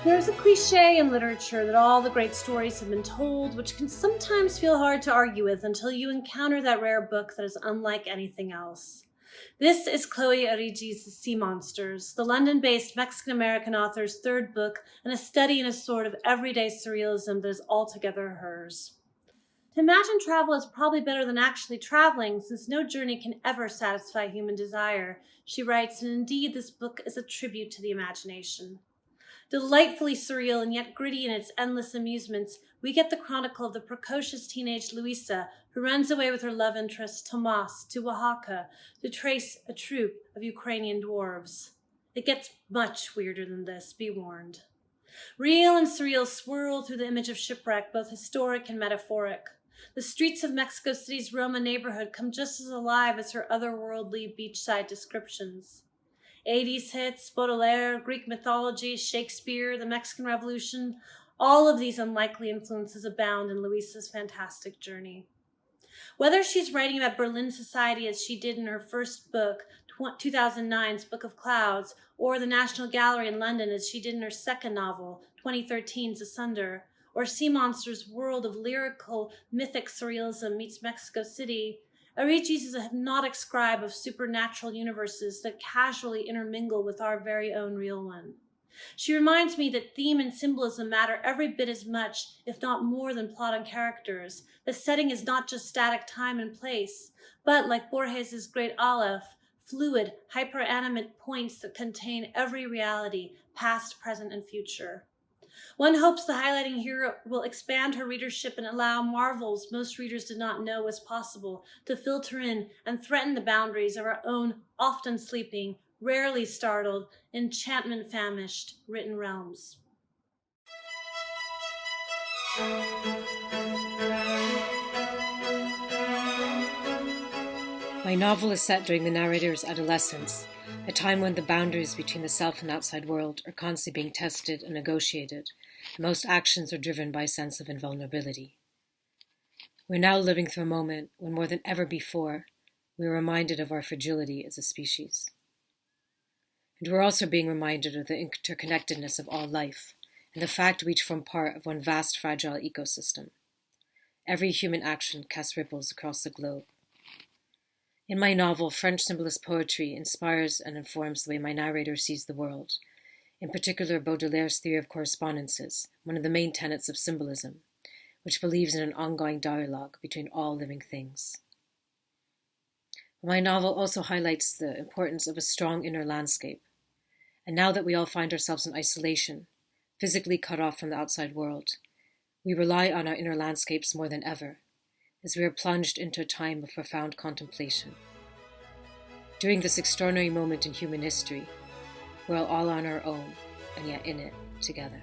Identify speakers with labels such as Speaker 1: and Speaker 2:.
Speaker 1: There's a cliche in literature that all the great stories have been told, which can sometimes feel hard to argue with until you encounter that rare book that is unlike anything else. This is Chloe Aridjis' Sea Monsters, the London-based Mexican-American author's third book and a study in a sort of everyday surrealism that is altogether hers. To imagine travel is probably better than actually traveling, since no journey can ever satisfy human desire, she writes, and indeed this book is a tribute to the imagination. Delightfully surreal and yet gritty in its endless amusements, we get the chronicle of the precocious teenage Luisa who runs away with her love interest Tomas to Oaxaca to trace a troupe of Ukrainian dwarves. It gets much weirder than this, be warned. Real and surreal swirl through the image of shipwreck, both historic and metaphoric. The streets of Mexico City's Roma neighborhood come just as alive as her otherworldly beachside descriptions. 80s hits, Baudelaire, Greek mythology, Shakespeare, the Mexican Revolution, all of these unlikely influences abound in Luisa's fantastic journey. Whether she's writing about Berlin society as she did in her first book, 2009's Book of Clouds, or the National Gallery in London as she did in her second novel, 2013's Asunder, or Sea Monsters' world of lyrical, mythic surrealism meets Mexico City, Aridjis is a hypnotic scribe of supernatural universes that casually intermingle with our very own real one. She reminds me that theme and symbolism matter every bit as much, if not more, than plot and characters. The setting is not just static time and place, but, like Borges' great Aleph, fluid, hyperanimate points that contain every reality, past, present, and future. One hopes the highlighting here will expand her readership and allow marvels most readers did not know was possible to filter in and threaten the boundaries of our own often sleeping, rarely startled, enchantment-famished written realms.
Speaker 2: My novel is set during the narrator's adolescence, a time when the boundaries between the self and outside world are constantly being tested and negotiated, and most actions are driven by a sense of invulnerability. We're now living through a moment when more than ever before, we're reminded of our fragility as a species. And we're also being reminded of the interconnectedness of all life, and the fact we each form part of one vast fragile ecosystem. Every human action casts ripples across the globe. In my novel, French symbolist poetry inspires and informs the way my narrator sees the world, in particular Baudelaire's theory of correspondences, one of the main tenets of symbolism, which believes in an ongoing dialogue between all living things. My novel also highlights the importance of a strong inner landscape, and now that we all find ourselves in isolation, physically cut off from the outside world, we rely on our inner landscapes more than ever, as we are plunged into a time of profound contemplation. During this extraordinary moment in human history, we're all on our own, and yet in it together.